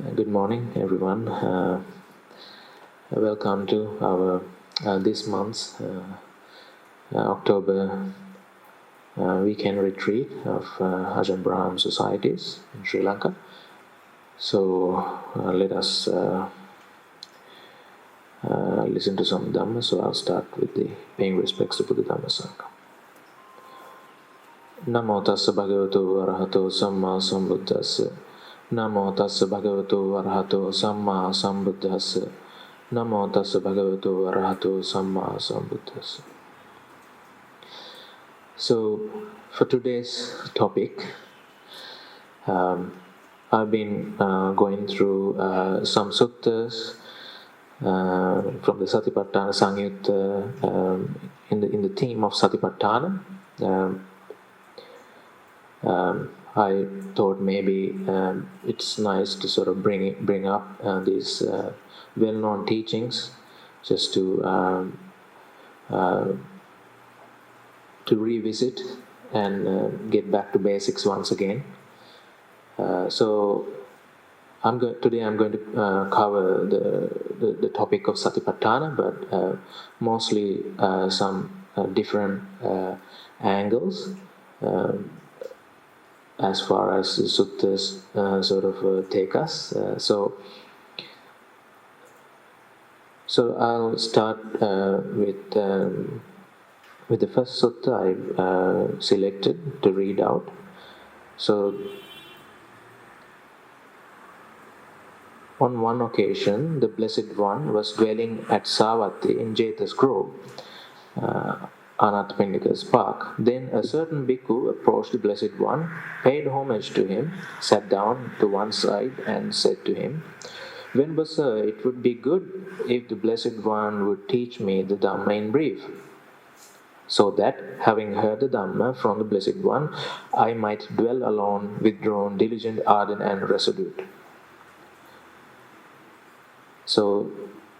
Good morning, everyone. Welcome to our this month's October weekend retreat of Ajahn Brahm societies in Sri Lanka. So let us listen to some Dhamma. So I'll start with the paying respects to Buddha Dhamma Sangha. Namo tassa bhagavato arahato samma sambuddhassa. Namo tassa bhagavato arahato samma sambuddhassa. Namo tassa bhagavato arahato samma sambuddhassa. So, for today's topic, I've been going through some suttas from the Satipaṭṭhānasaṁyutta in the theme of Satipaṭṭhāna. I thought maybe it's nice to sort of bring up these well-known teachings, just to revisit and get back to basics once again. So today I'm going to cover the topic of Satipaṭṭhāna, but mostly some different angles. As far as the suttas take us. So I'll start with the first sutta I've selected to read out. So, on one occasion, the Blessed One was dwelling at Savatthi in Jeta's Grove, Anathapindika's park. Then a certain bhikkhu approached the Blessed One, paid homage to him, sat down to one side and said to him, "Venerable sir, it would be good if the Blessed One would teach me the Dhamma in brief, so that, having heard the Dhamma from the Blessed One, I might dwell alone, withdrawn, diligent, ardent and resolute." So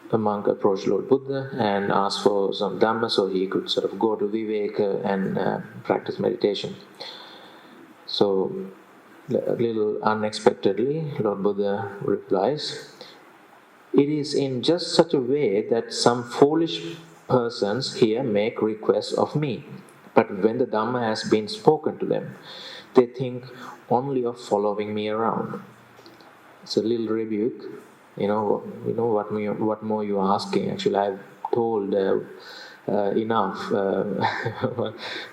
the monk approached Lord Buddha and asked for some Dhamma so he could sort of go to Viveka and practice meditation. So, a little unexpectedly, Lord Buddha replies, "It is in just such a way that some foolish persons here make requests of me, but when the Dhamma has been spoken to them, they think only of following me around." It's a little rebuke. What more you are asking? Actually, I've told enough,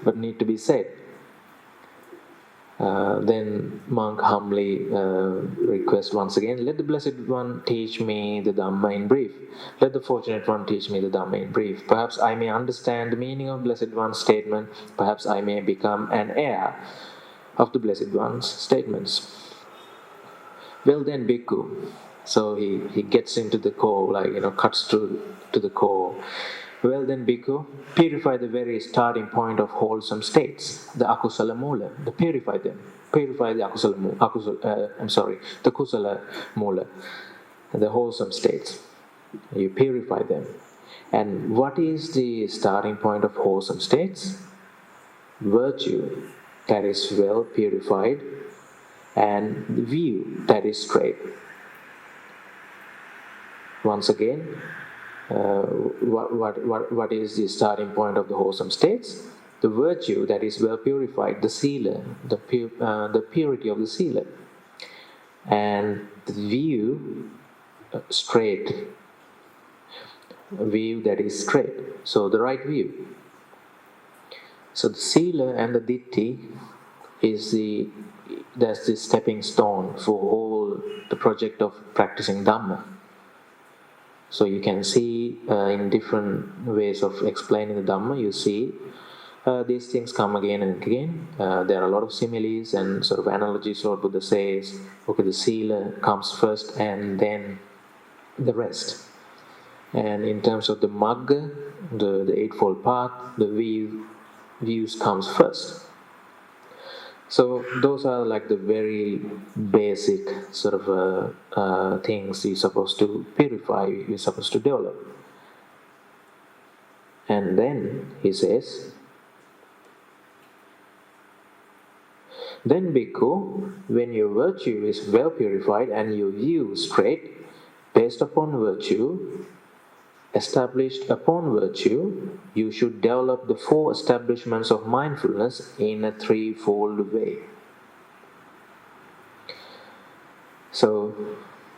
but need to be said. Then monk humbly requests once again, "Let the Blessed One teach me the Dhamma in brief. Let the Fortunate One teach me the Dhamma in brief. Perhaps I may understand the meaning of Blessed One's statement. Perhaps I may become an heir of the Blessed One's statements." Well then, bhikkhu. So he gets into the core, cuts to the core. "Well then, bhikkhu, purify the very starting point of wholesome states, the akusala mula. Purify them. Purify the the kusala mula, the wholesome states. You purify them. And what is the starting point of wholesome states? Virtue that is well purified, and view that is straight." Once again, what is the starting point of the wholesome states? The virtue that is well purified, the sila, the purity of the sila, and the view straight, view that is straight. So the right view. So the sila and the ditti that's the stepping stone for all the project of practicing Dhamma. So you can see in different ways of explaining the Dhamma, you see these things come again and again. There are a lot of similes and sort of analogies. Lord Buddha says, okay, the sila comes first and then the rest. And in terms of the magga, the eightfold path, the views comes first. So those are like the very basic sort of things you're supposed to purify, you're supposed to develop. And then he says, Then, bhikkhu, when your virtue is well purified and your view straight, based upon virtue, established upon virtue, you should develop the four establishments of mindfulness in a threefold way. So,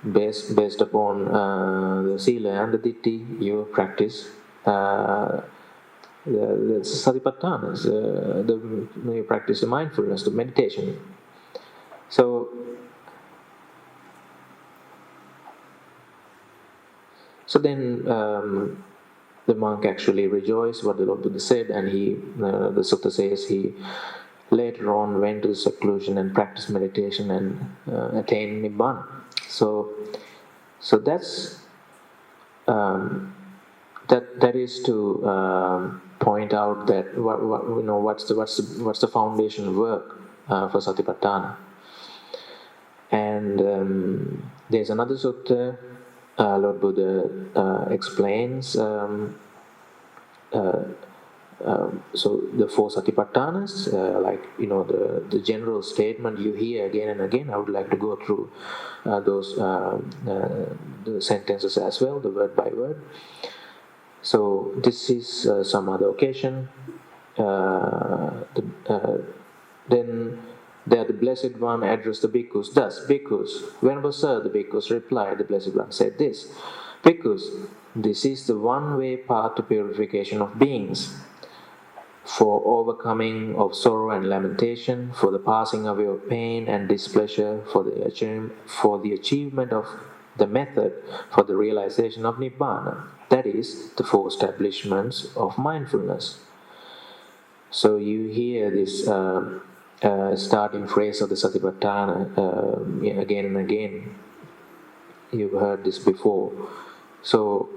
based upon the sila and the ditti, you practice the satipatthanas, you practice the mindfulness, the meditation. So then the monk actually rejoiced what the Lord Buddha said, and the sutta says he later on went to seclusion and practiced meditation and attained nibbana. So that's that is to point out that what's the foundation work for Satipaṭṭhāna. And there's another sutta. Lord Buddha explains so the four Satipaṭṭhānas, the general statement you hear again and again. I would like to go through those the sentences as well, the word by word. So this is some other occasion. Then there the Blessed One addressed the bhikkhus. Thus, bhikkhus, Venerable Sir, the bhikkhus replied, the Blessed One said this: Bhikkhus, this is the one-way path to purification of beings, for overcoming of sorrow and lamentation, for the passing away of pain and displeasure, for the achievement of the method for the realization of Nibbana, that is, the four establishments of mindfulness. So you hear this starting phrase of the Satipaṭṭhāna again and again. You've heard this before. So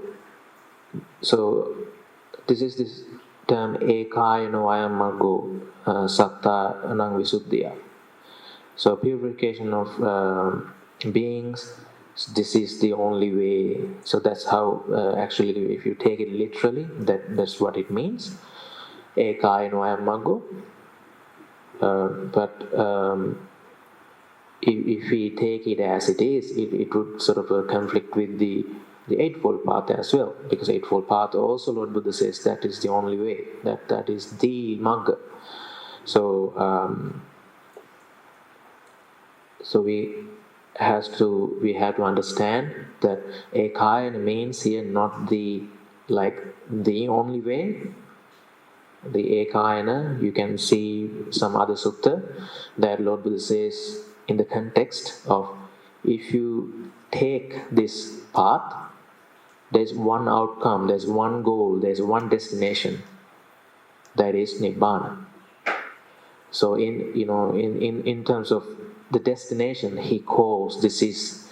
this is this term ekāyano ayam maggo satta anang visuddhiya. So purification of beings, this is the only way. So that's how actually, if you take it literally, that's what it means. Ekāyano ayam maggo. But if we take it as it is, it would sort of conflict with the Eightfold Path as well, because Eightfold Path also Lord Buddha says that is the only way, that is the Magga. So we have to understand that Ekāyana means here not the only way. The Ekāyana, you can see some other sutta that Lord Buddha says in the context of, if you take this path, there's one outcome, there's one goal, there's one destination, that is Nibbana. So in terms of the destination, he calls this is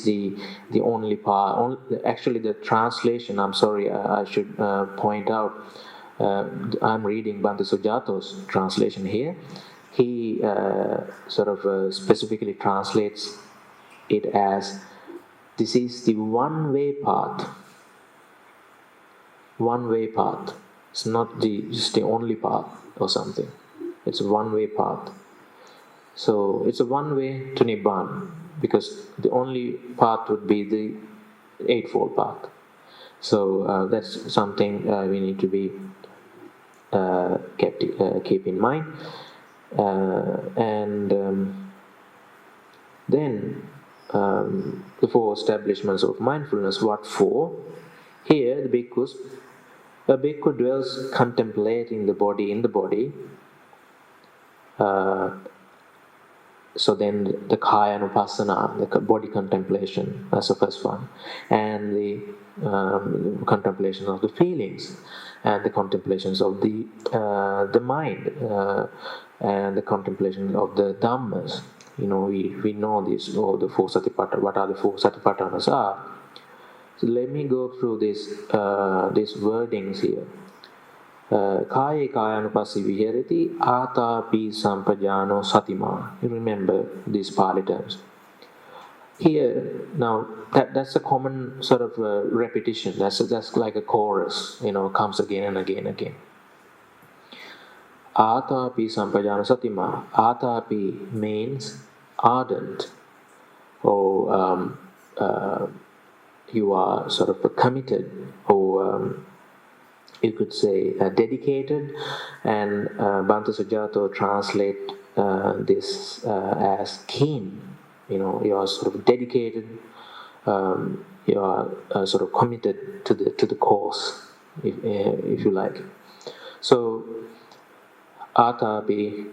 the only path. Actually, the translation, I'm sorry, I should point out. I'm reading Bhante Sujato's translation here. He specifically translates it as, this is the one-way path. One-way path. It's not just the only path or something. It's a one-way path. So it's a one-way to Nibbana, because the only path would be the Eightfold Path. So that's something we need to be keep in mind. Then the four establishments of mindfulness. What for? Here, a bhikkhu dwells contemplating the body in the body. So then the Kāyanupassana, the body contemplation, that's the first one, and the contemplation of the feelings, and the contemplations of the mind, and the contemplation of the Dhammas. We know this, the four Satipaṭṭhāna. What are the four Satipaṭṭhānas are? So let me go through these wordings here. Kāye kāyanupassī vihārati ātāpi sampajāno satimā. You remember these Pali terms. Here, now, that's a common sort of repetition. That's like a chorus, comes again and again and again. Atapi sampajana satima. Atapi means ardent, or you are sort of committed, or you could say dedicated, and Bhante Sujato translate this as keen. You are sort of dedicated, you are sort of committed to the cause, if you like. So, Atapi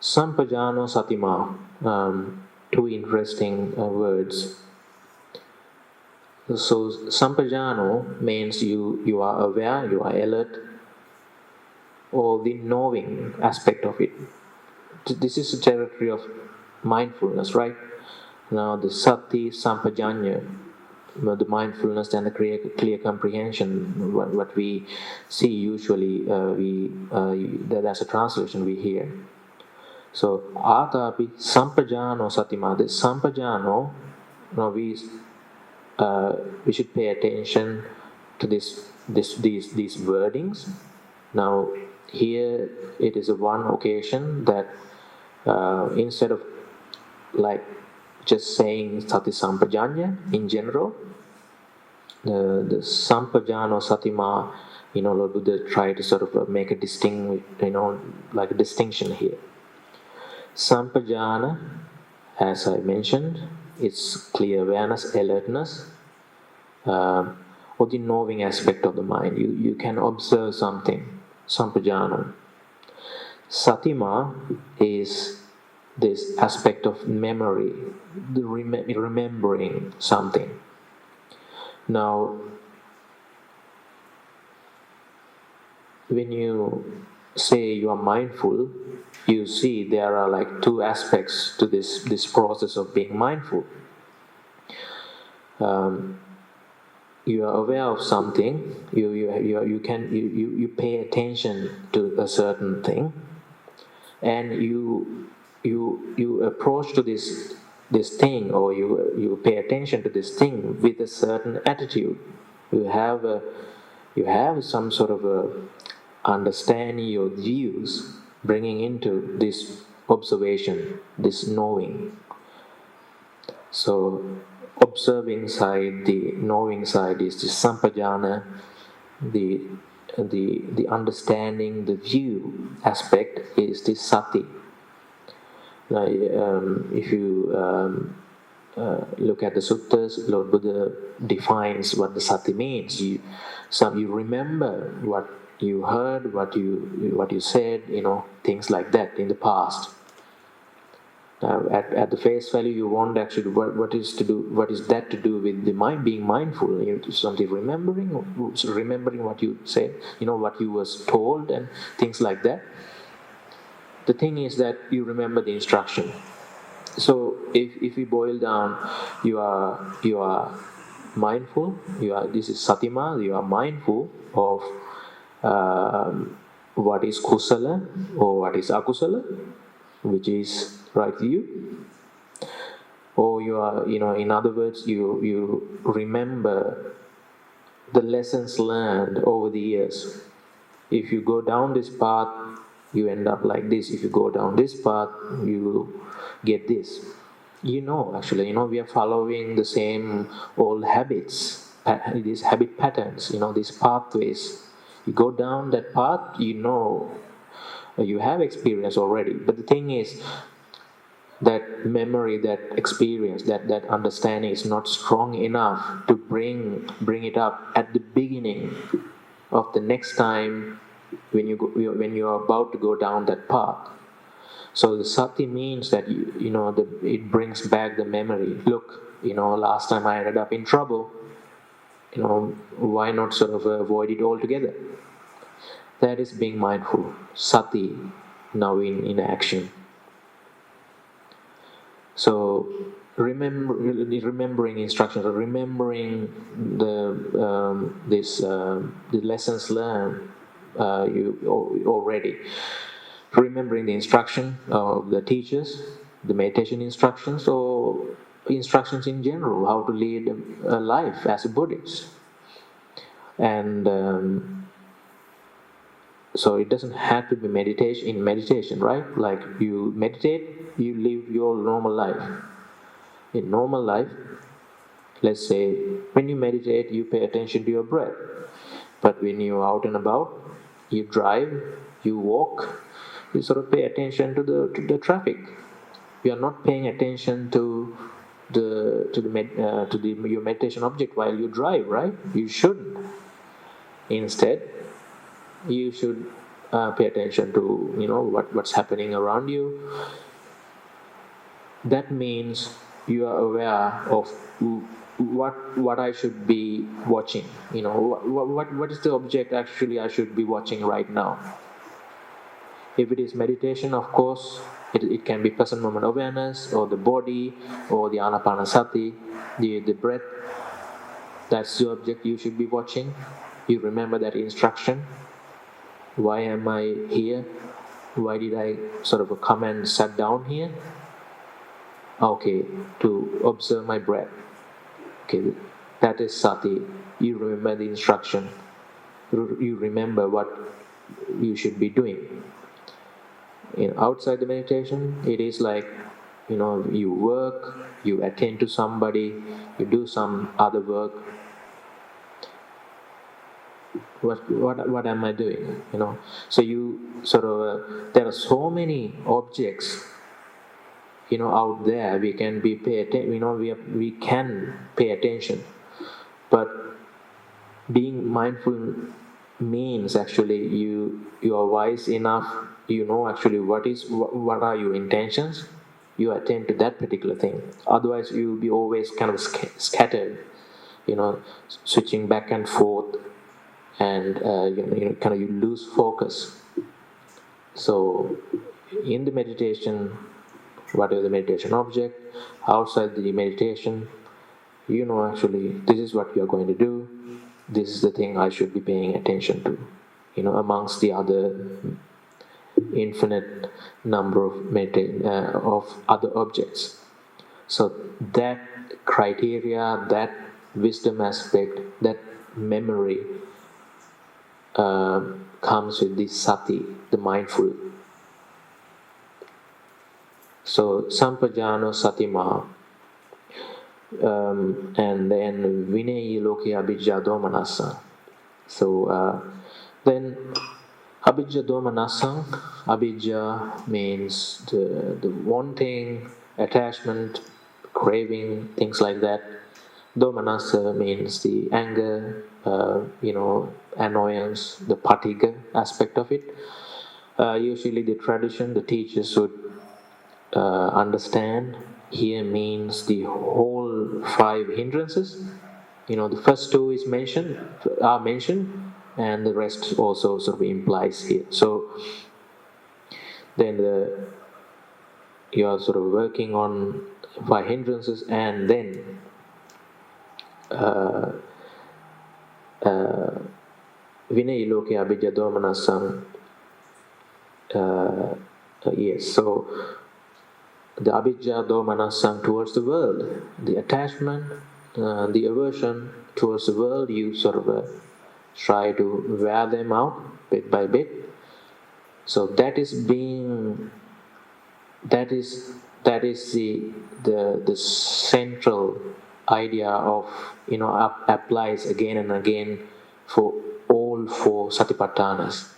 Sampajano Satima, two interesting words. So Sampajano means you are aware, you are alert, or the knowing aspect of it. This is the territory of mindfulness, right? Now the Sati Sampajanya, the mindfulness and the clear comprehension, what we see usually, that's a translation we hear. So Atapi Sampajano Satima. The Sampajano, we should pay attention to these wordings. Now, here it is a one occasion that instead of like just saying Sati Sampajanya in general, the Sampajano Satima, Lord Buddha tried to sort of make a like a distinction here. Sampajana, as I mentioned, it's clear awareness, alertness, or the knowing aspect of the mind. You can observe something, sampajana. Satima is this aspect of memory, the remembering something. Now, when you say you are mindful, you see there are like two aspects to this process of being mindful. You are aware of something. You pay attention to a certain thing, and you approach to this thing, or you pay attention to this thing with a certain attitude. You have some sort of a understanding your views, bringing into this observation, this knowing. So, observing side, the knowing side is the sampajana, the understanding, the view aspect is the sati. Now, if you look at the suttas, Lord Buddha defines what the sati means. You remember what you heard, what you said, things like that in the past. Now, at the face value, you won't actually what is that to do with the mind being mindful? Something remembering what you said, what you was told, and things like that. The thing is that you remember the instruction. So if we boil down, you are mindful. This is satima. You are mindful of what is kusala or what is akusala, which is right view. Or you are, in other words, you remember the lessons learned over the years. If you go down this path, you end up like this. If you go down this path, you get this. Actually, we are following the same old habits, these habit patterns, these pathways. You go down that path, you have experience already. But the thing is, that memory, that experience, that understanding is not strong enough to bring it up at the beginning of the next time when you are about to go down that path. So the sati means that it brings back the memory. Look, last time I ended up in trouble. Why not sort of avoid it altogether? That is being mindful. Sati, now in action. So remembering instructions, or remembering the lessons learned you already. Remembering the instruction of the teachers, the meditation instructions, or instructions in general, how to lead a life as a Buddhist. And So it doesn't have to be meditation, right? Like you meditate, you live your normal life. In normal life, let's say when you meditate, you pay attention to your breath. But when you're out and about, you drive, you walk, you sort of pay attention to the traffic. You are not paying attention to your meditation object while you drive, right? You shouldn't. Instead, you should pay attention to what's happening around you. That means you are aware of what I should be watching. What is the object actually I should be watching right now. If it is meditation, of course, it can be present moment awareness, or the body, or the anapanasati, the breath. That's the object you should be watching. You remember that instruction. Why am I here? Why did I sort of come and sat down here? Okay, to observe my breath. Okay, that is sati. You remember the instruction. You remember what you should be doing. Outside the meditation, it is like, you work, you attend to somebody, you do some other work. What am I doing? So you sort of there are so many objects out there. We can be pay attention. We can pay attention, but being mindful means actually you are wise enough. Actually what are your intentions. You attend to that particular thing. Otherwise, you will be always kind of scattered. Switching back and forth, and kind of you lose focus. So in the meditation, whatever the meditation object, outside the meditation, actually this is what you are going to do. This is the thing I should be paying attention to. Amongst the other infinite number of other objects. So that criteria, that wisdom aspect, that memory comes with this sati, the mindful. So sampajano satima, and then vineyi loke abhijja domanassa. So then abhijja domanassa, abhijja means the wanting, attachment, craving, things like that. Domanassa means the anger, annoyance, the patiga aspect of it. Usually the tradition, the teachers would understand here means the whole 5 hindrances. The first 2 are mentioned, and the rest also sort of implies here. So then you are sort of working on 5 hindrances, and then Vinay loke abhijja domanasam. Yes, so the abhijja domanasam towards the world, the attachment, the aversion towards the world, you sort of try to wear them out bit by bit. So that is the central idea of applies again and again for all 4 Satipaṭṭhānas.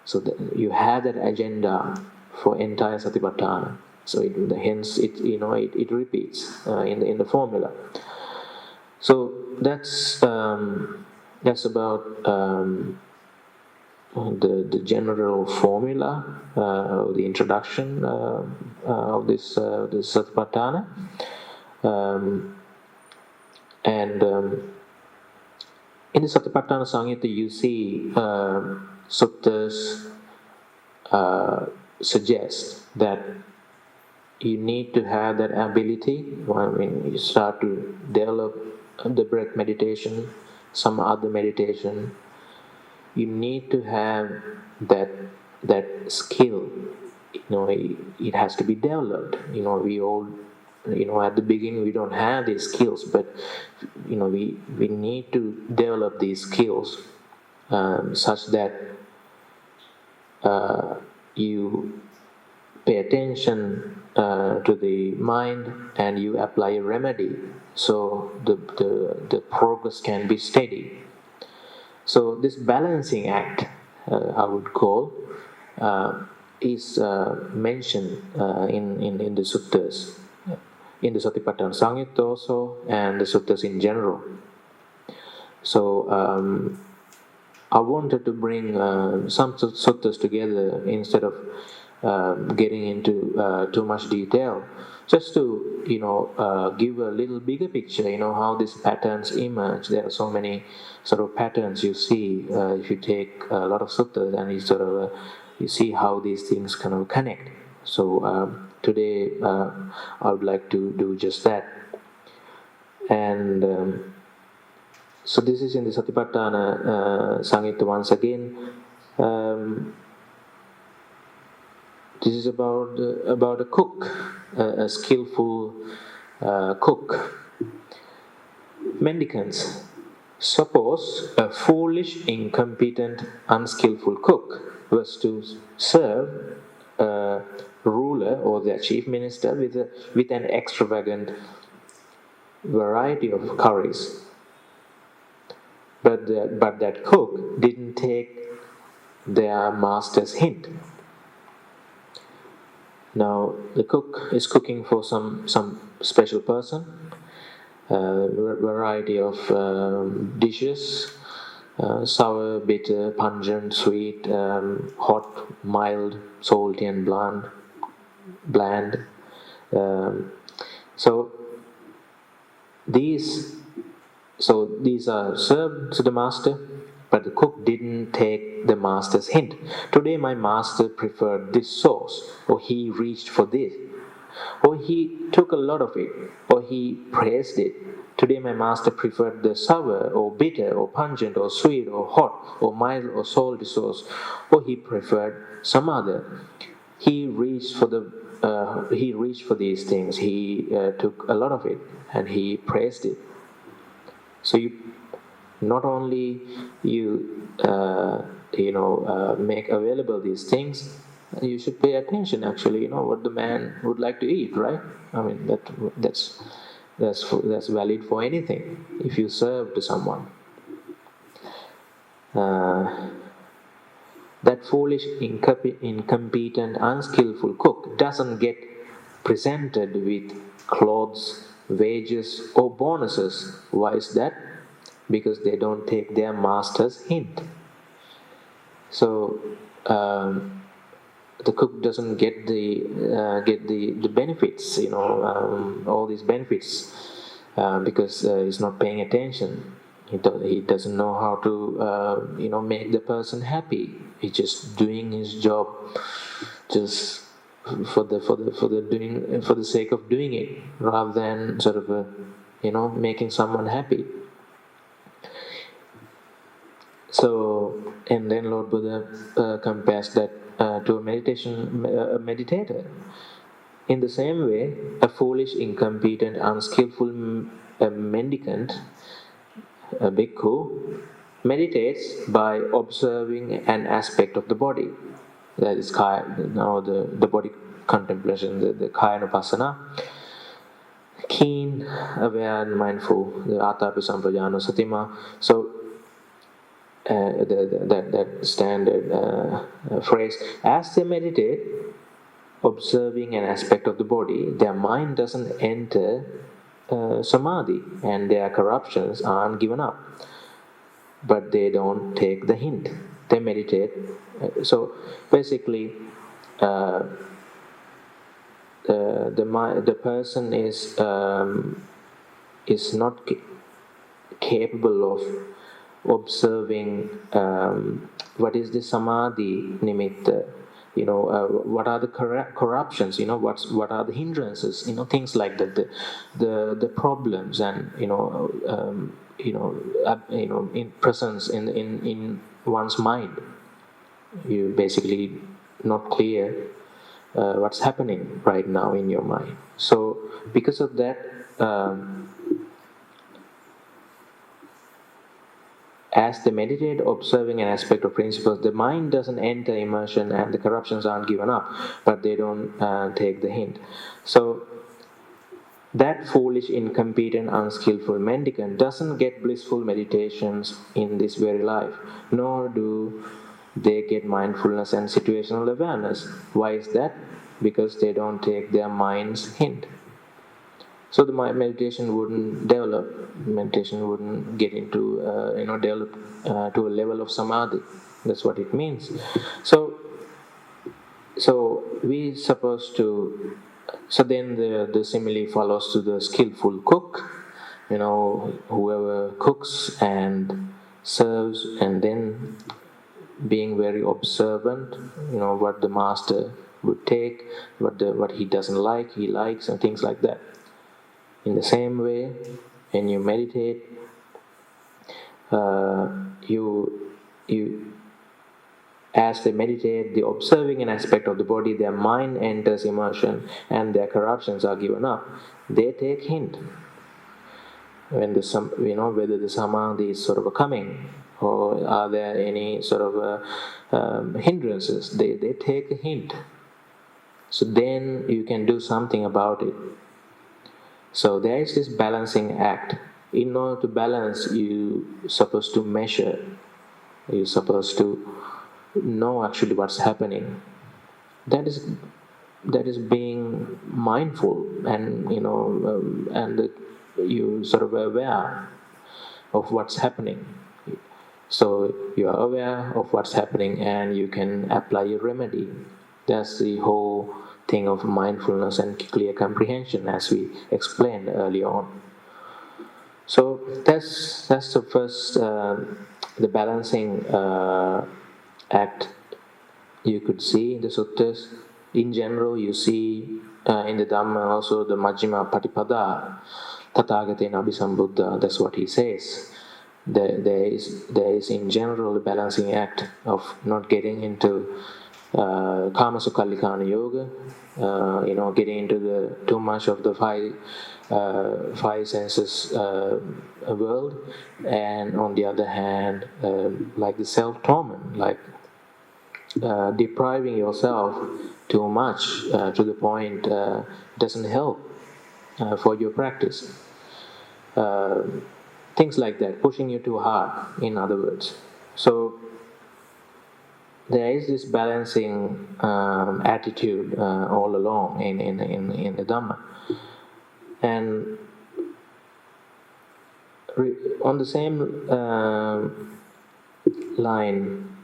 So you have that agenda for entire Satipaṭṭhāna. So hence it repeats in the formula. So that's about the general formula, the introduction of this Satipaṭṭhāna. And in the Satipaṭṭhānasaṁyutta, you see suttas suggest that you need to have that ability. When you start to develop the breath meditation, some other meditation, you need to have that skill. It has to be developed. We all, at the beginning we don't have these skills, but we need to develop these skills such that you pay attention to the mind and you apply a remedy, so the progress can be steady. So this balancing act, I would call, is mentioned in the suttas, in the Satipaṭṭhānasaṁyutta also, and the suttas in general. So I wanted to bring some suttas together instead of getting into too much detail, just to give a little bigger picture. How these patterns emerge. There are so many sort of patterns you see if you take a lot of suttas, and you see how these things kind of connect. So today I would like to do just that. And so this is in the Satipaṭṭhānasaṁyutta once again. This is about a cook, a skillful cook. Mendicants. Suppose a foolish, incompetent, unskillful cook was to serve a ruler or their chief minister with an extravagant variety of curries. But that cook didn't take their master's hint. Now the cook is cooking for some special person, variety of dishes, sour, bitter, pungent, sweet, hot, mild, salty, and bland. So these are served to the master, but the cook didn't take the master's hint. Today my master preferred this sauce, or he reached for this, or he took a lot of it, or he praised it. Today my master preferred the sour, or bitter, or pungent, or sweet, or hot, or mild, or salty sauce, or he preferred some other. He reached for these things. He took a lot of it, and he praised it. So you not only make available these things, you should pay attention. Actually, what the man would like to eat, right? I mean that's valid for anything. If you serve to someone, that foolish, incompetent, unskillful cook doesn't get presented with clothes, wages, or bonuses. Why is that? Because they don't take their master's hint. So the cook doesn't get the benefits, all these benefits, because he's not paying attention. He doesn't know how to make the person happy. He's just doing his job just for the sake of doing it, rather than sort of making someone happy. So, and then Lord Buddha compares that to a meditator. In the same way, a foolish, incompetent, unskillful mendicant, a bhikkhu, meditates by observing an aspect of the body. That is the body contemplation, the kaya-nupassana. Keen, aware, and mindful, the atapi sampajano satima. So that standard phrase, as they meditate, observing an aspect of the body, their mind doesn't enter samadhi, and their corruptions aren't given up. But they don't take the hint. They meditate. So basically, the person is not capable of observing what is the samadhi nimitta, what are the corruptions, what are the hindrances, things like that, the problems, and in presence in one's mind. You basically not clear what's happening right now in your mind. So because of that, as they meditate, observing an aspect of principles, the mind doesn't enter immersion and the corruptions aren't given up, but they don't take the hint. So that foolish, incompetent, unskillful mendicant doesn't get blissful meditations in this very life, nor do they get mindfulness and situational awareness. Why is that? Because they don't take their mind's hint. So the meditation wouldn't develop. Meditation wouldn't get into, develop to a level of samadhi. That's what it means. So we supposed to. So then the simile follows to the skillful cook. Whoever cooks and serves, and then being very observant. What the master would take, what he doesn't like, he likes, and things like that. In the same way, when you meditate, as they meditate, the observing an aspect of the body, their mind enters immersion, and their corruptions are given up. They take hint when whether the samadhi is sort of coming, or are there any sort of hindrances. They take a hint. So then you can do something about it. So there is this balancing act. In order to balance, you're supposed to measure. You're supposed to know actually what's happening. That is being mindful, and you sort of aware of what's happening. So you are aware of what's happening, and you can apply a remedy. That's the whole thing of mindfulness and clear comprehension, as we explained earlier on. So that's the first, the balancing act you could see in the suttas. In general, you see in the Dhamma also the Majjhima Patipada, Tathagatena Abhisambuddha. That's what he says. There is in general a balancing act of not getting into Kama Sukhallikana Yoga, getting into too much of the five senses world, and on the other hand, like the self-torment, like depriving yourself too much to the point doesn't help for your practice. Things like that, pushing you too hard, in other words. So there is this balancing attitude all along in the Dhamma. And on the same line,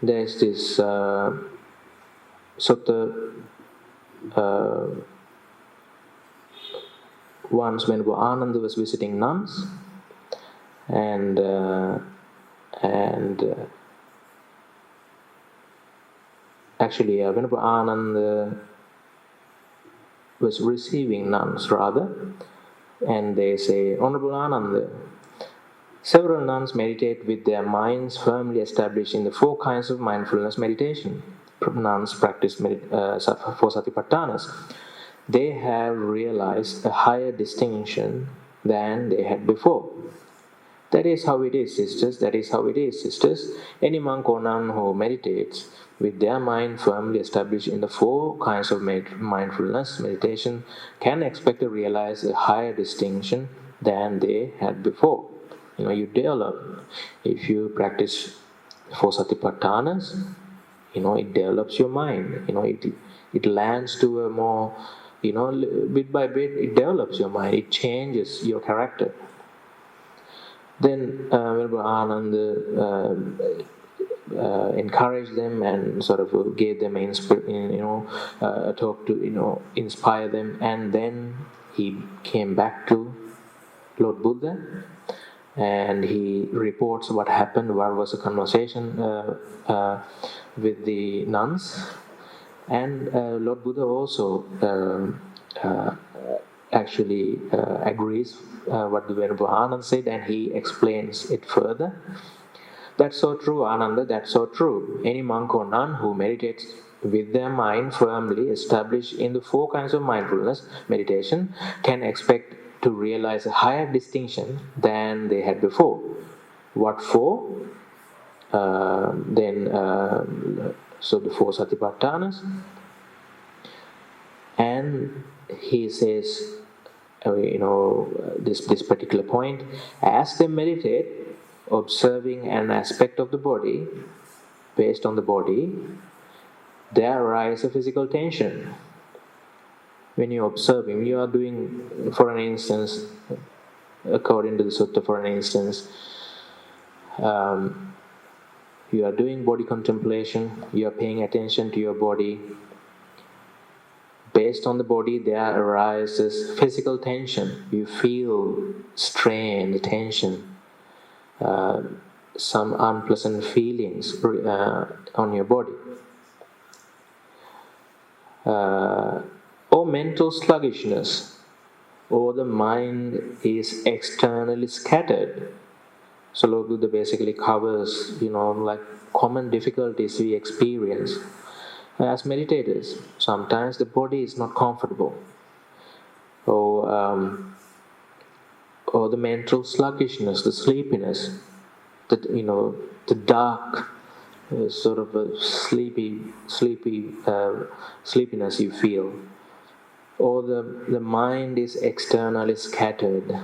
there's this sutta. Once when Ananda was visiting nuns, and actually Venerable Ananda was receiving nuns rather, and they say, Honorable Ananda, several nuns meditate with their minds firmly established in the 4 kinds of mindfulness meditation. Nuns practice for Satipaṭṭhānas. They have realized a higher distinction than they had before. That is how it is, sisters. That is how it is, sisters. Any monk or nun who meditates with their mind firmly established in the 4 kinds of mindfulness meditation can expect to realize a higher distinction than they had before. You develop. If you practice for Satipaṭṭhānas, it develops your mind. It lands to a more, bit by bit, it develops your mind. It changes your character. Then Venerable Ananda encouraged them and sort of gave them a talk to inspire them, and then he came back to Lord Buddha, and he reports what happened, what was the conversation with the nuns, and Lord Buddha also actually agrees what the Venerable Ananda said, and he explains it further. That's so true, Ananda, that's so true. Any monk or nun who meditates with their mind firmly established in the 4 kinds of mindfulness meditation, can expect to realize a higher distinction than they had before. What for? So the 4 Satipaṭṭhānas, and he says, this particular point, as they meditate, observing an aspect of the body, based on the body, there arises a physical tension. When you're observing, you are doing, for an instance, according to the sutta, for an instance, you are doing body contemplation, you are paying attention to your body. Based on the body, there arises physical tension. You feel strain, tension, some unpleasant feelings on your body. Or mental sluggishness, or the mind is externally scattered. So Lord Buddha basically covers, like common difficulties we experience as meditators. Sometimes the body is not comfortable, or the mental sluggishness, the sleepiness, the dark, sort of a sleepiness you feel, or the mind is externally scattered.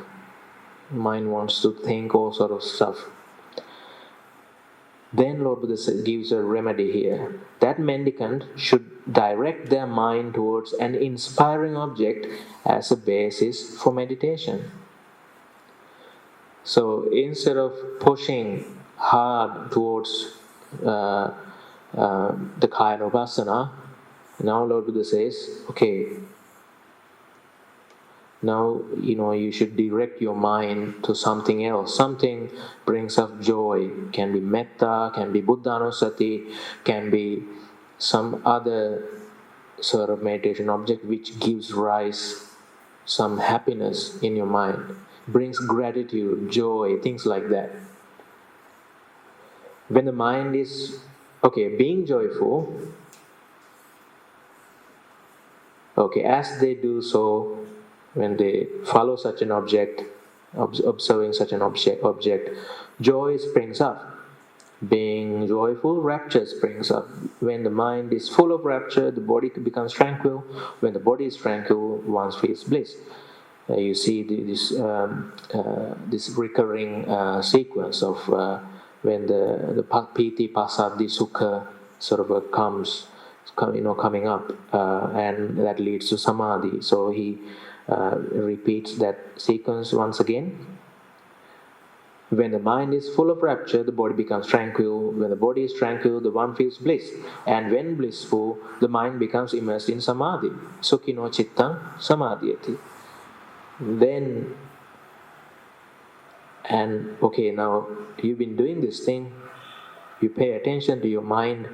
Mind wants to think all sort of stuff. Then Lord Buddha gives a remedy here. That mendicant should direct their mind towards an inspiring object as a basis for meditation. So instead of pushing hard towards the kaya upasana, now Lord Buddha says, okay, now, you should direct your mind to something else. Something brings up joy. Can be metta, can be buddhanusati, can be some other sort of meditation object which gives rise some happiness in your mind. Brings gratitude, joy, things like that. When the mind is, being joyful, as they do so, when they follow such an object, observing such an object, joy springs up. Being joyful, rapture springs up. When the mind is full of rapture, the body becomes tranquil. When the body is tranquil, one feels bliss. You see this recurring sequence of when the piti, passaddhi, sukha sort of coming up, and that leads to samadhi. So he repeats that sequence once again. When the mind is full of rapture, the body becomes tranquil. When the body is tranquil, the one feels bliss. And when blissful, the mind becomes immersed in samadhi. Sukhino cittang samadhyati. Then, now you've been doing this thing. You pay attention to your mind.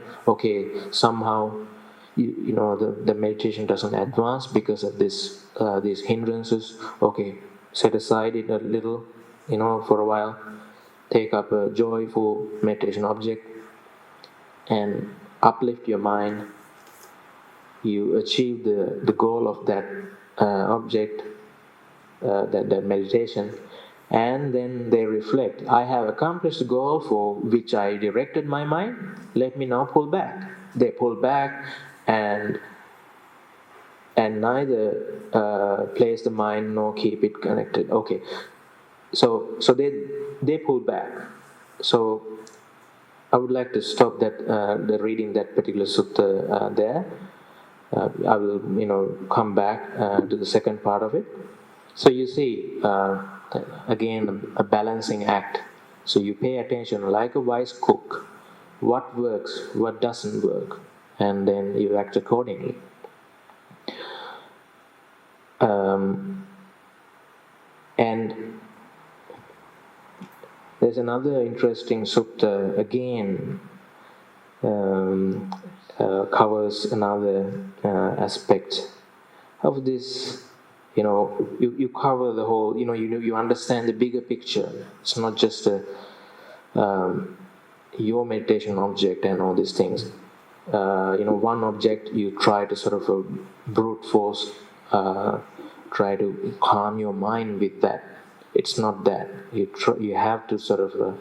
Somehow, the meditation doesn't advance because of these hindrances. Set aside it a little, for a while. Take up a joyful meditation object and uplift your mind. You achieve the goal of that object, that meditation, and then they reflect, I have accomplished the goal for which I directed my mind, let me now pull back. They pull back and neither place the mind nor keep it connected. So they pull back. So I would like to stop the reading that particular sutta there. I will come back to the second part of it. So you see, again, a balancing act. So you pay attention like a wise cook. What works, what doesn't work, and then you act accordingly. And there's another interesting sutta, again, covers another aspect of this. You cover the whole, you understand the bigger picture. It's not just your meditation object and all these things. one object, you try to sort of brute force, try to calm your mind with that. It's not that. You have to sort of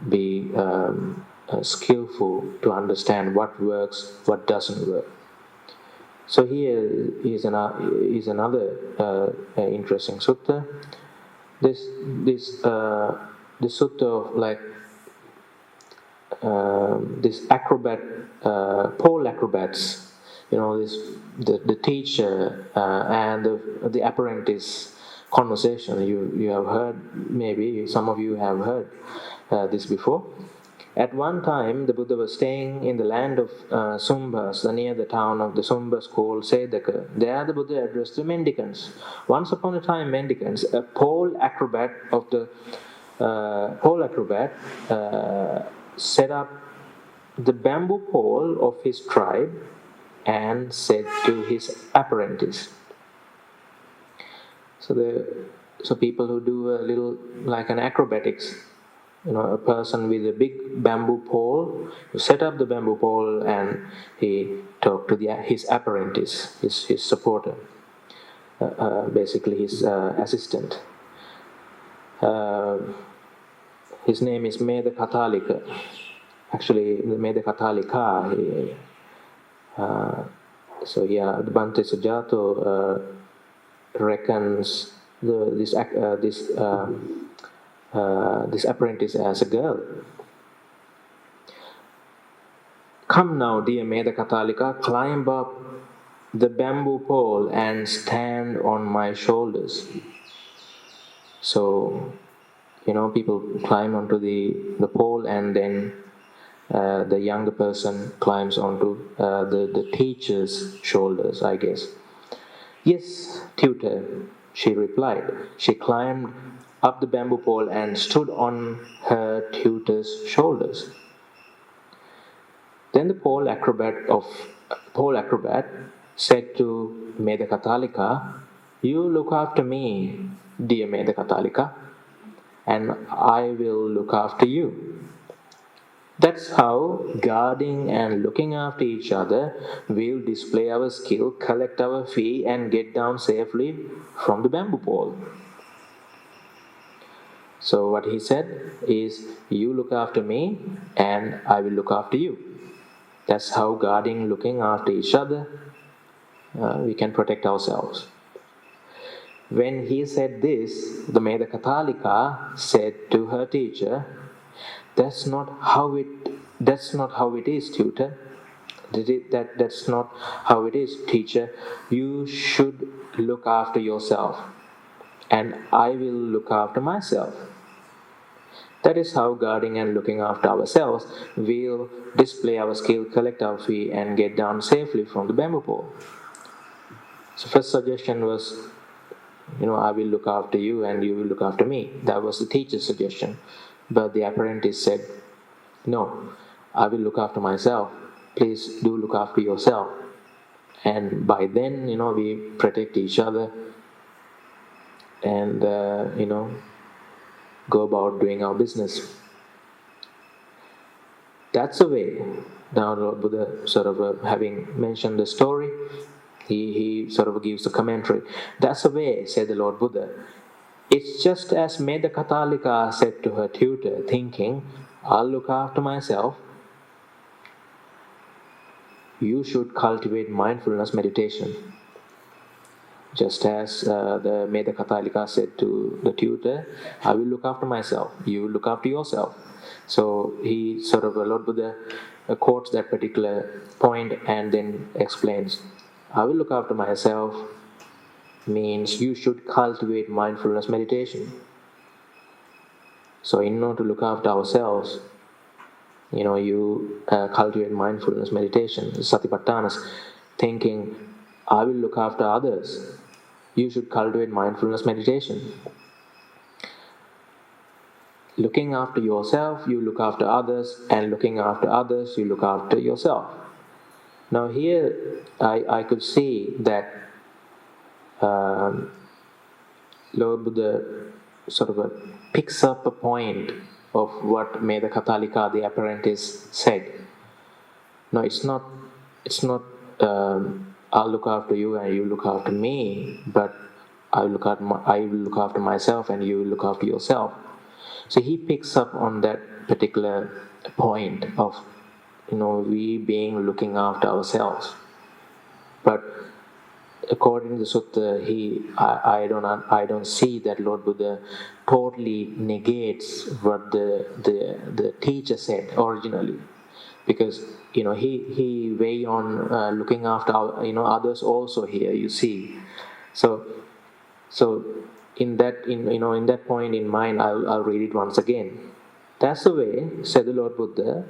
be skillful to understand what works, what doesn't work. So here is another interesting sutta. This sutta of like this acrobat, pole acrobats. The teacher and the apprentice conversation. You have heard, maybe some of you have heard this before. At one time, the Buddha was staying in the land of Sumbas, near the town of the Sumbas called Sedaka. There the Buddha addressed the mendicants. Once upon a time, mendicants, a pole acrobat set up the bamboo pole of his tribe and said to his apprentice. So people who do a little like an acrobatics, a person with a big bamboo pole, who set up the bamboo pole and he talked to his apprentice, his supporter, basically his assistant. His name is Meda Katalika. Actually, Meda Katalika. The Bhante Sujato reckons this apprentice as a girl. Come now, dear Meda Katalika, climb up the bamboo pole and stand on my shoulders. So, people climb onto the pole, and then the younger person climbs onto the teacher's shoulders, I guess. Yes, tutor, she replied. She climbed up the bamboo pole and stood on her tutor's shoulders. Then the pole acrobat said to Meda Katalika, "You look after me, dear Meda Katalika, and I will look after you." That's how guarding and looking after each other will display our skill, collect our fee, and get down safely from the bamboo pole. So what he said is, you look after me and I will look after you. That's how guarding, looking after each other, we can protect ourselves. When he said this, the Meda Katalika said to her teacher, That's not how it is, tutor. That's not how it is, teacher. You should look after yourself, and I will look after myself. That is how guarding and looking after ourselves will display our skill, collect our fee, and get down safely from the bamboo pole. So first suggestion was, I will look after you and you will look after me. That was the teacher's suggestion. But the apprentice said, no, I will look after myself. Please do look after yourself. And by then, we protect each other and, go about doing our business. That's a way. Now, Lord Buddha, sort of having mentioned the story, he sort of gives a commentary. That's a way, said the Lord Buddha. It's just as Meda Katalika said to her tutor, thinking, I'll look after myself. You should cultivate mindfulness meditation. Just as the Meda Katalika said to the tutor, I will look after myself. You look after yourself. So he sort of, Lord Buddha quotes that particular point and then explains, I will look after myself means you should cultivate mindfulness meditation. So in order to look after ourselves, you cultivate mindfulness meditation, Satipaṭṭhānasaṁyutta, thinking, I will look after others. You should cultivate mindfulness meditation. Looking after yourself, you look after others, and looking after others, you look after yourself. Now here, I could see that Lord Buddha sort of picks up a point of what Meda Katalika, the apprentice, said. No, it's not. It's not. I'll look after you and you look after me, but I will look after myself and you will look after yourself. So he picks up on that particular point of, we being looking after ourselves. But according to the sutta, I don't see that Lord Buddha totally negates what the teacher said originally, because he way on looking after others also here. You see, so in that point in mind, I'll read it once again. That's the way, said the Lord Buddha.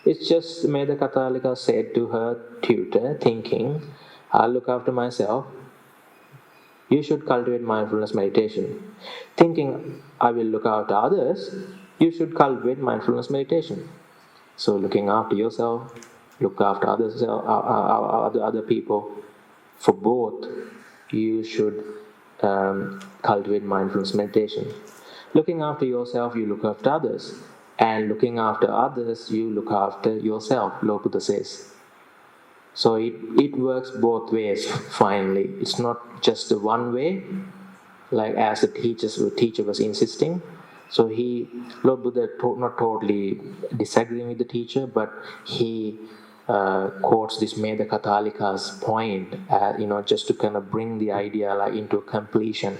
It's just Medha Katalika said to her tutor, thinking, I'll look after myself. You should cultivate mindfulness meditation. Thinking, I will look after others, you should cultivate mindfulness meditation. So looking after yourself, look after others, other people. For both, you should cultivate mindfulness meditation. Looking after yourself, you look after others. And looking after others, you look after yourself, Lord Buddha says. So it works both ways finally. It's not just the one way, like as the teacher was insisting. So Lord Buddha not totally disagreeing with the teacher, but he quotes this Medha Katalika's point, just to kind of bring the idea like into completion.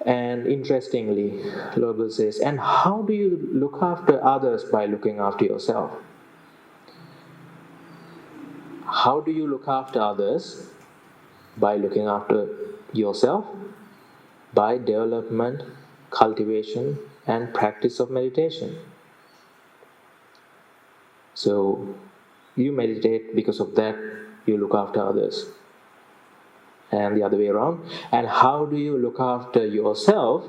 And interestingly, Lord Buddha says, and how do you look after others by looking after yourself? How do you look after others? By looking after yourself, by development, cultivation, and practice of meditation. So you meditate, because of that you look after others, and the other way around. And how do you look after yourself?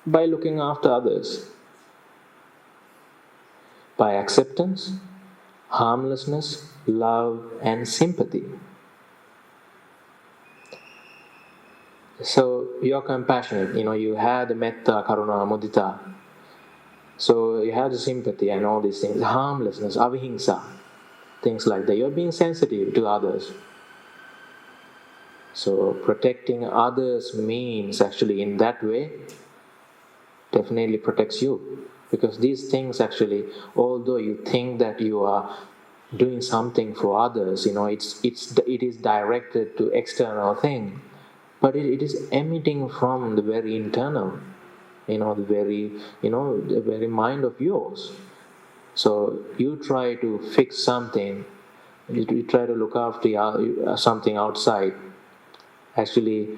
By looking after others, by acceptance, harmlessness, love, and sympathy. So you're compassionate, you have the metta, karuna, mudita. So you have the sympathy and all these things, harmlessness, avihingsa, things like that. You're being sensitive to others. So protecting others means actually in that way definitely protects you. Because these things actually, although you think that you are doing something for others, it is directed to external thing, but it is emitting from the very internal, the very mind of yours. So you try to fix something, you try to look after something outside. Actually,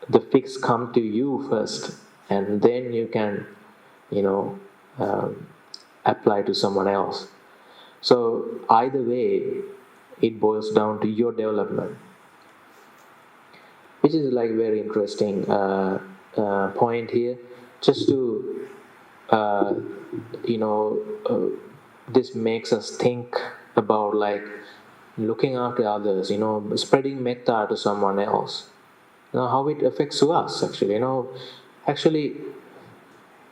the fix come to you first, and then you can, apply to someone else. So either way, it boils down to your development, which is like very interesting point here. Just to this makes us think about like looking after others, spreading metta to someone else, how it affects us actually. Actually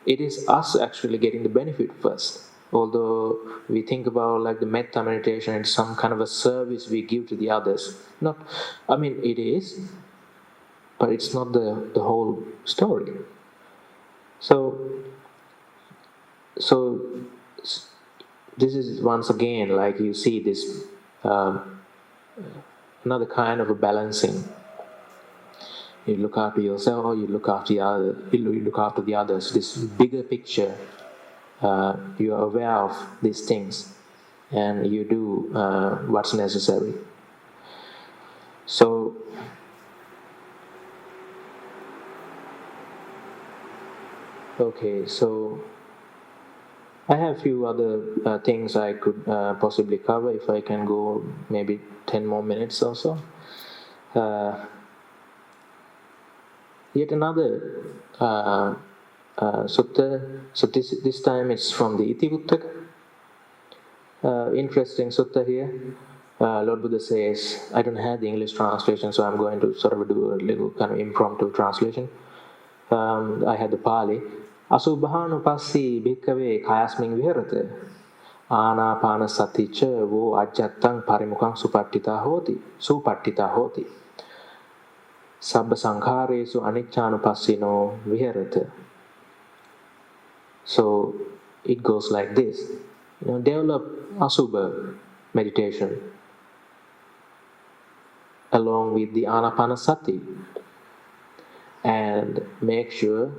it is us actually getting the benefit first. Although we think about like the metta meditation and some kind of a service we give to the others, it is, but it's not the whole story. So this is once again, like you see this another kind of a balancing. You look after yourself, or you look after the others. This bigger picture, you are aware of these things, and you do what's necessary. So okay, so I have a few other things I could possibly cover if I can go maybe 10 more minutes or so. Yet another sutta. So this time it's from the Itivuttaka. Interesting sutta here. Lord Buddha says, I don't have the English translation, so I'm going to sort of do a little kind of impromptu translation. I had the Pali. Asubhanupassī bhikkhave kayasmiṃ viharate Ānāpānasaticca vo ajjattaṃ parimukham supaṭṭhita hoti. Sabba sankharesu aniccanupassino viharata. So it goes like this. Develop asubha meditation along with the anapanasati, and make sure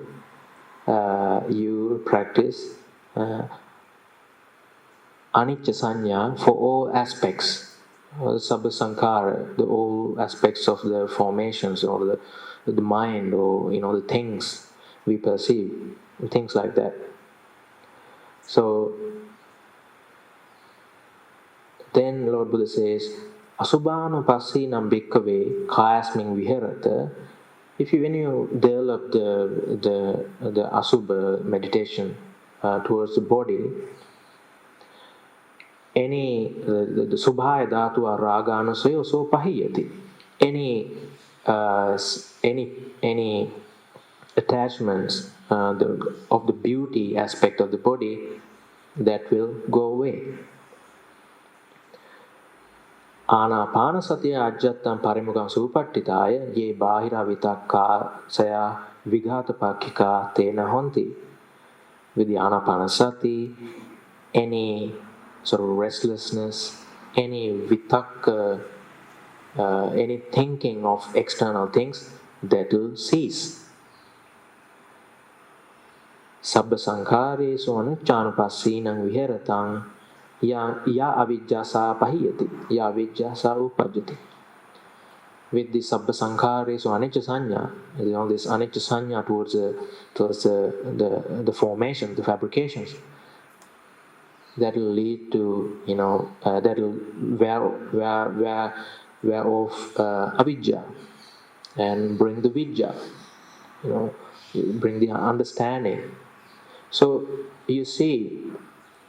you practice anicca sanya for all aspects, sabba sankhara, the all aspects of the formations or the mind, or the things we perceive, things like that. So then Lord Buddha says, Asubhanupassinam bhikkhave kayasmin viharata. When you develop the asubha meditation towards the body, the subhaya dhatu raganusayo so pahiyati. Any attachments of the beauty aspect of the body, that will go away. Ānāpānasatiya ajjattam parimukham supaṭṭhitaya ye bāhira vitakka saya vigātapakkika tena honti. With the ānāpānasati, any sort of restlessness, any vitakka, any thinking of external things, that will cease. Sabba sankharesu aniccanupassīnaṃ viharataṃ ya avijjasa pahiyati, ya avijjasa upajjati. With the sabba sankharesu anicca sanya, this anicca sanya towards the formation, the fabrications, that will lead to that will wear off avijja and bring the vijja, bring the understanding. So you see,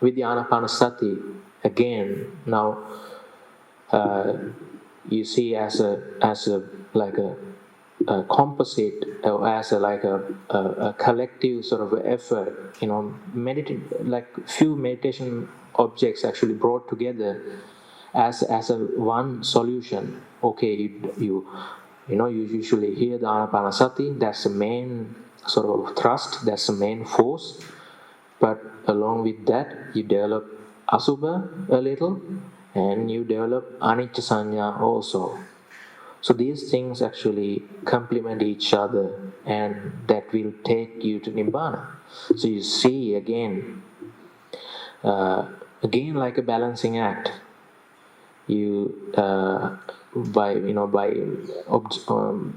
with the anapanasati, again, now you see as a like a composite, or as a collective sort of effort, meditate, like few meditation objects actually brought together as a one solution. Okay, you usually hear the anapanasati, that's the main sort of thrust, that's the main force. But along with that, you develop asubha a little, and you develop anicca sanya also. So these things actually complement each other, and that will take you to nibbana. So you see again like a balancing act. You by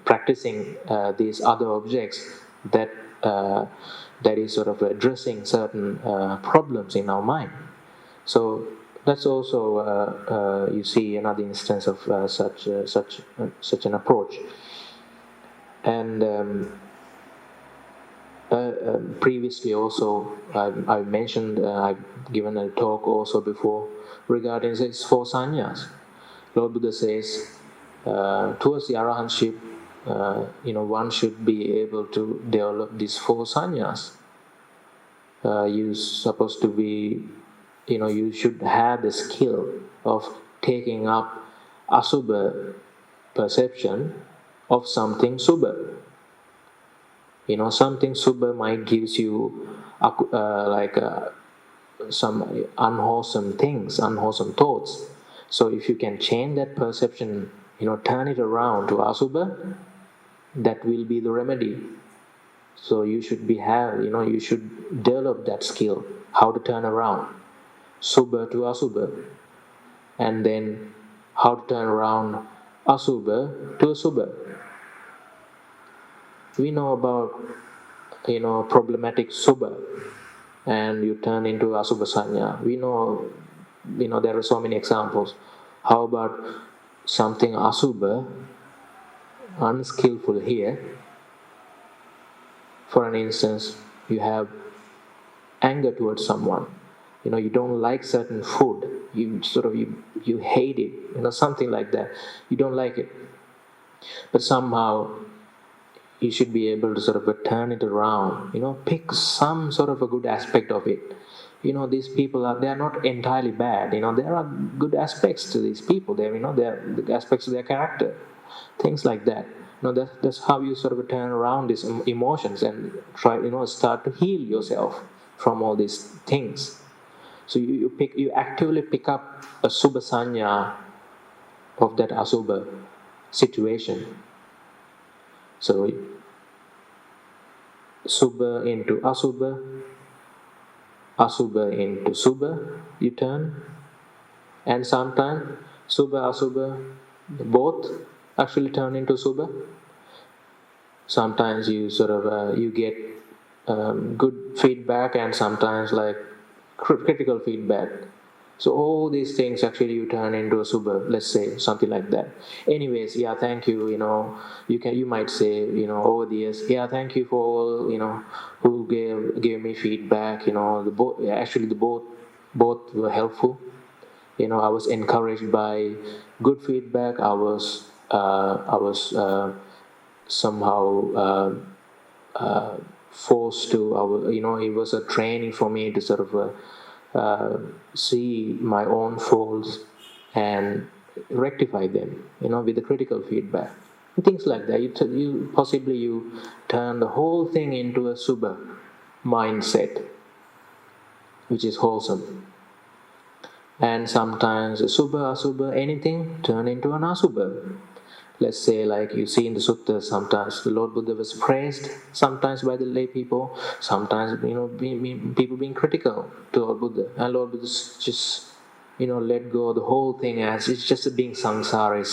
practicing these other objects, that is sort of addressing certain problems in our mind. So that's also you see another instance of such an approach. And previously also I've mentioned, I've given a talk also before regarding these four sannyas. Lord Buddha says towards the arahantship, one should be able to develop these four sannyas. You're supposed to be, you should have the skill of taking up asubha perception of something subha. Something subha might gives you some unwholesome things, unwholesome thoughts. So if you can change that perception, turn it around to asubha, that will be the remedy. So you should you should develop that skill, how to turn around subha to asubha, and then how to turn around asubha to subha. We know about problematic subha, and you turn into asubha sanya. We know there are so many examples. How about something asubha, unskillful here? For an instance, you have anger towards someone. You don't like certain food. You hate it. Something like that. You don't like it. But somehow you should be able to sort of turn it around. Pick some sort of a good aspect of it. these people they are not entirely bad. There are good aspects to these people. There are the aspects of their character, things like that. That's how you sort of turn around these emotions and try start to heal yourself from all these things. So you actively pick up a subha sanya of that asubha situation. So subha into asubha, asubha into subha, you turn, and sometimes subha asubha both actually turn into subha. Sometimes you sort of you get good feedback, and sometimes like critical feedback. So all these things actually you turn into a subha, let's say something like that. Anyways, yeah, thank you. You might say over the years, yeah, thank you for all who gave me feedback. The both were helpful. I was encouraged by good feedback. I was somehow forced to. It was a training for me to sort of see my own faults and rectify them. With the critical feedback, things like that. You turn the whole thing into a subha mindset, which is wholesome. And sometimes subha, asubha, anything turn into an asubha. Let's say, like you see in the suttas, sometimes the Lord Buddha was praised, sometimes by the lay people, sometimes people being critical to Lord Buddha, and Lord Buddha just let go of the whole thing as it's just being samsara,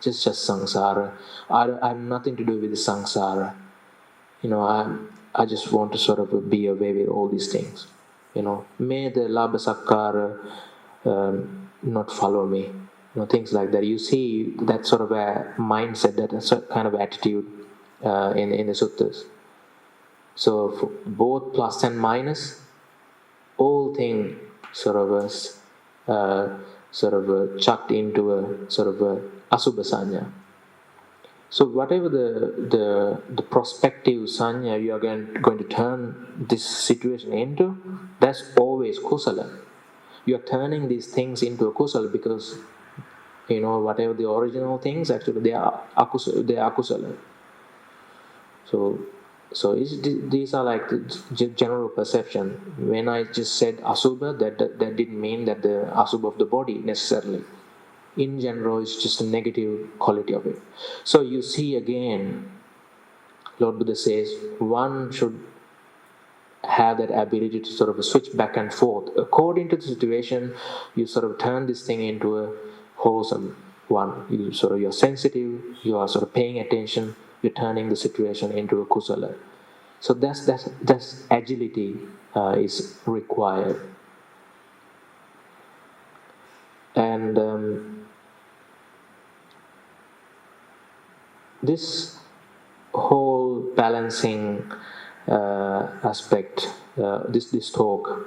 just samsara. I have nothing to do with the samsara. I just want to sort of be away with all these things. May the labha sakkara not follow me. Things like that. You see that sort of a mindset, that kind of attitude in the suttas. So for both plus and minus, all thing sort of chucked into a sort of a asubha sanya. So whatever the prospective sanya you are going to turn this situation into, that's always kusala. You are turning these things into a kusala because whatever the original things, actually they are akusala. So these are like the general perception. When I just said asubha, that didn't mean that the asubha of the body necessarily. In general, it's just a negative quality of it. So you see again, Lord Buddha says one should have that ability to sort of switch back and forth according to the situation. You sort of turn this thing into a wholesome one. You're sensitive, you are sort of paying attention, you're turning the situation into a kusala. So that's agility is required. And this whole balancing aspect, this talk,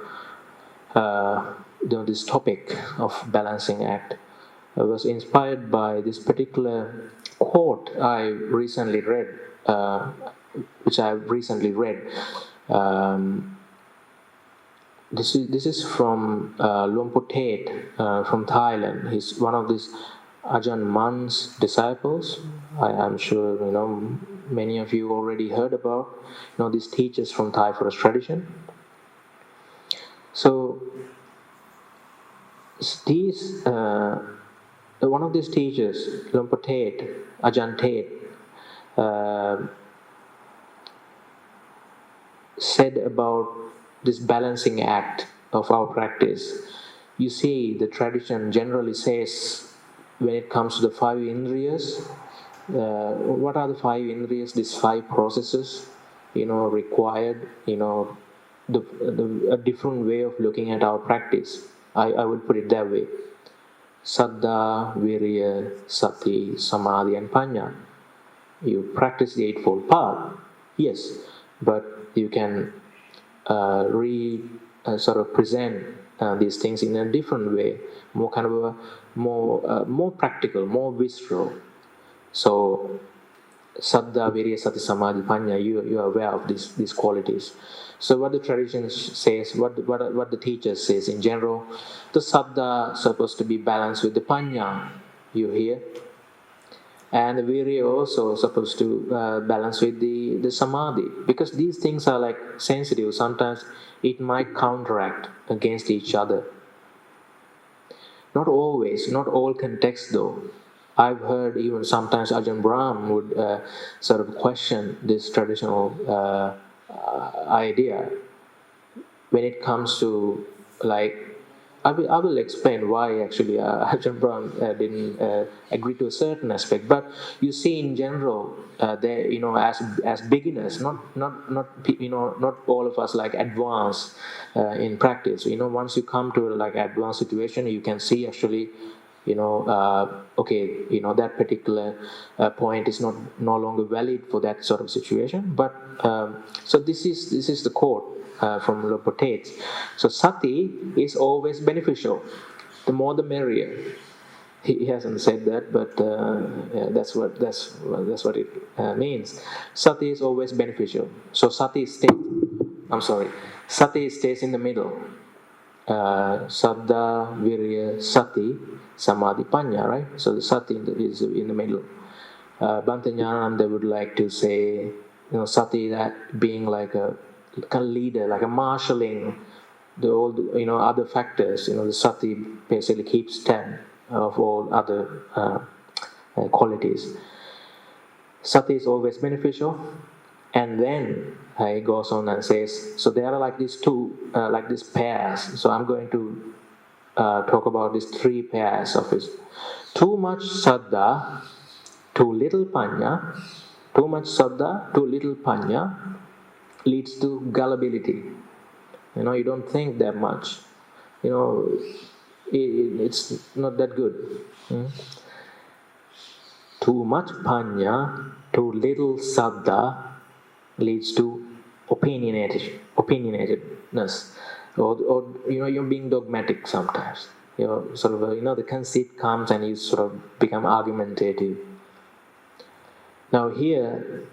this topic of balancing act was inspired by this particular quote I recently read, which I recently read. This is from Luang Por Tet from Thailand. He's one of these Ajahn Mun's disciples. I'm sure many of you already heard about these teachers from Thai forest tradition. So these one of these teachers, Luang Por Tet, Ajahn Tet, said about this balancing act of our practice. You see, the tradition generally says when it comes to the five indriyas, what are the five indriyas? These five processes, required, a different way of looking at our practice. I would put it that way. Saddha, Virya, Sati, Samadhi, and Panya. You practice the Eightfold Path, yes, but you can sort of present these things in a different way, more kind of more practical, more visceral. So Saddha, Virya, Sati, Samadhi, Panya, you are aware of these qualities. So what the tradition says, what the teacher says in general, the Saddha supposed to be balanced with the Panya, you hear, and the Virya also supposed to balance with the Samadhi, because these things are like sensitive. Sometimes it might counteract against each other. Not always, not all contexts though. I've heard even sometimes Ajahn Brahm would sort of question this traditional idea when it comes to, like, I will explain why actually Ajahn Brahm didn't agree to a certain aspect. But you see, in general, they, as beginners, not all of us like advanced in practice. Once you come to like advanced situation, you can see actually, okay, that particular point is no longer valid for that sort of situation. But so this is the quote from Lopotate. So sati is always beneficial. The more the merrier. He hasn't said that, but yeah, that's what it means. Sati is always beneficial. So sati stays. I'm sorry. Sati stays in the middle. Saddha, Virya, Sati, Samadhi, Panya, right? So the Sati is in the middle. Bhante Nyananda would like to say, Sati, that being like a kind of leader, like a marshalling the all other factors. The Sati basically keeps tab of all other qualities. Sati is always beneficial. And then he goes on and says, so there are like these two, like these pairs. So I'm going to talk about these three pairs of it. Too much saddha, too little panya. Too much saddha, too little panya leads to gullibility. You don't think that much. It's not that good. Too much panya, too little saddha leads to opinionatedness, or you're being dogmatic sometimes. Sort of the conceit comes and you sort of become argumentative. Now here,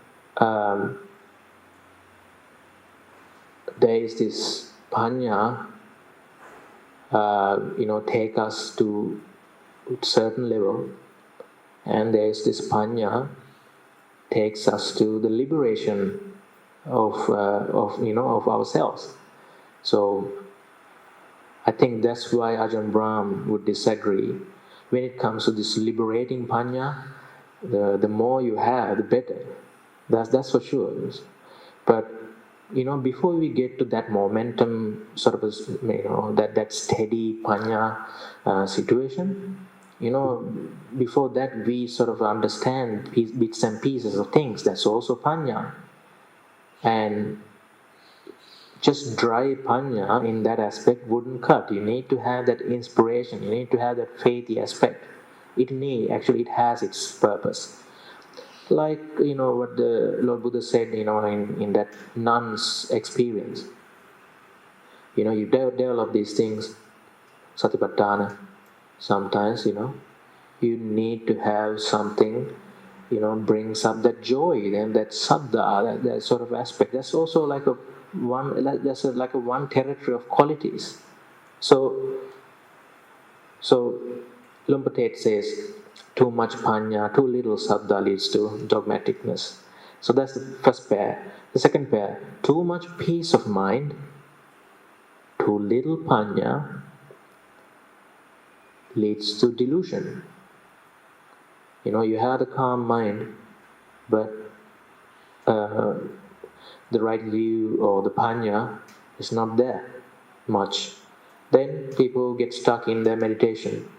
there is this panya, take us to a certain level, and there is this panya takes us to the liberation of ourselves. So I think that's why Ajahn Brahm would disagree. When it comes to this liberating panya, the more you have, the better. That's for sure. But before we get to that momentum, sort of that steady panya situation, before that we sort of understand bits and pieces of things. That's also panya. And just dry panya in that aspect wouldn't cut. You need to have that inspiration. You need to have that faithy aspect. It has its purpose. Like what the Lord Buddha said, in that nun's experience. You develop these things, Satipaṭṭhāna. Sometimes you need to have something brings up that joy, then that saddha, that sort of aspect. That's also like like a one territory of qualities. So Lumpur Tate says, too much panya, too little saddha leads to dogmaticness. So that's the first pair. The second pair, too much peace of mind, too little panya leads to delusion. You have a calm mind, but the right view or the panya is not there much. Then people get stuck in their meditation.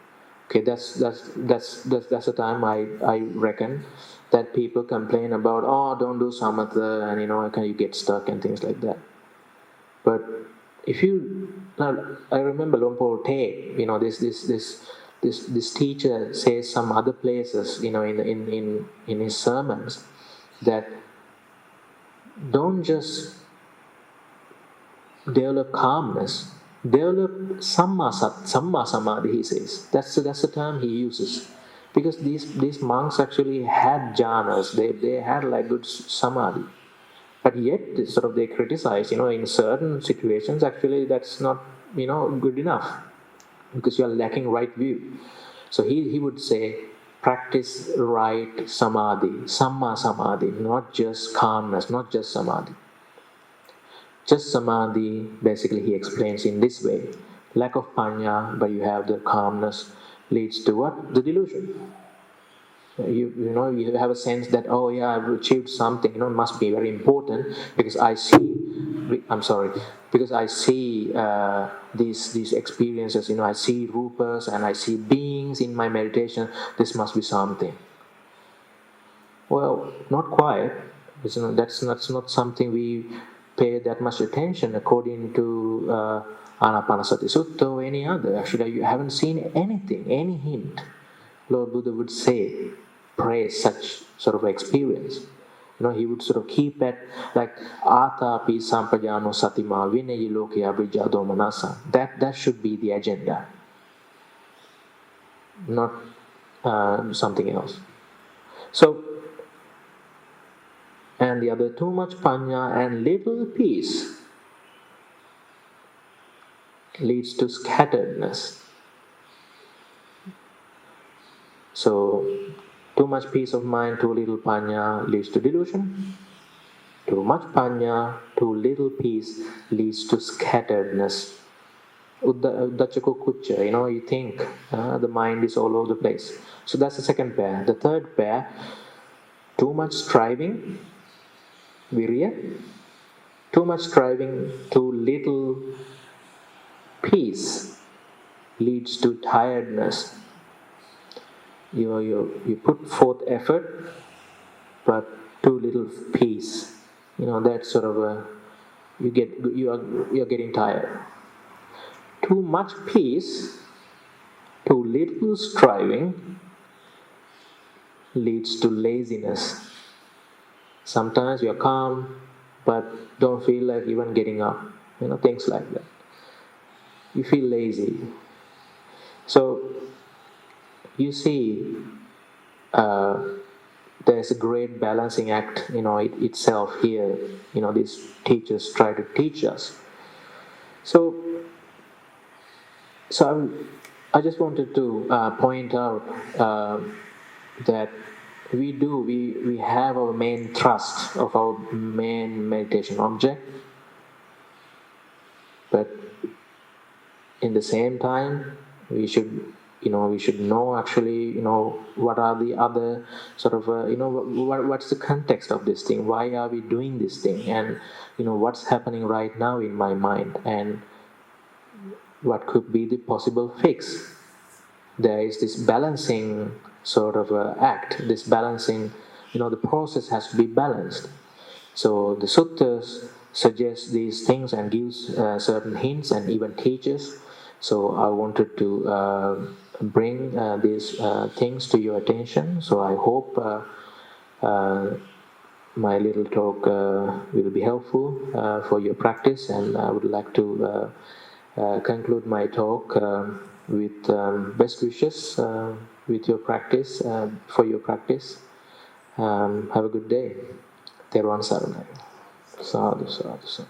Okay, that's the time I reckon that people complain about, don't do samatha, and can you get stuck and things like that. But if I remember Lumpur Tate, this teacher says some other places, in his sermons, that don't just develop calmness, develop samma samadhi, he says. That's the term he uses. Because these monks actually had jhanas, they had like good samadhi. But yet, they criticize, in certain situations, actually, that's not, good enough because you are lacking right view. So he would say, practice right samadhi, samma samadhi, not just calmness, not just samadhi. Just samadhi, basically, he explains in this way: lack of panya, but you have the calmness, leads to what? The delusion. You have a sense that, oh yeah, I've achieved something, it must be very important because I see, I'm sorry, because I see these experiences, I see rupas and I see beings in my meditation, this must be something. Well, not quite. That's not something we pay that much attention according to Anapanasati Sutta or any other. Actually, you haven't seen anything, any hint. Lord Buddha would say, praise such sort of experience. He would sort of keep at like Atapi Sampajano Satima Vinayi Loki Abhijado Manasa. That should be the agenda, not something else. So, and the other, too much panya and little peace leads to scatteredness. So, too much peace of mind, too little panya leads to delusion. Too much panya, too little peace leads to scatteredness. Uddachako kucca, you think the mind is all over the place. So that's the second pair. The third pair, too much striving, virya. Too much striving, too little peace leads to tiredness. You put forth effort, but too little peace. That sort of you're getting tired. Too much peace, too little striving leads to laziness. Sometimes you're calm, but don't feel like even getting up. Things like that. You feel lazy. So you see, there's a great balancing act, itself here. These teachers try to teach us. So I just wanted to point out that we have our main thrust of our main meditation object, but in the same time we should know actually what are the other sort of what's the context of this thing, why are we doing this thing, and what's happening right now in my mind, and what could be the possible fix. There is this balancing sort of act, this balancing, the process has to be balanced. So the suttas suggest these things and gives certain hints and even teaches. So I wanted to bring these things to your attention. So I hope my little talk will be helpful for your practice, and I would like to conclude my talk with best wishes with your practice, for your practice. Have a good day. Therwan Saranai. Sadhu, sadhu, sadhu.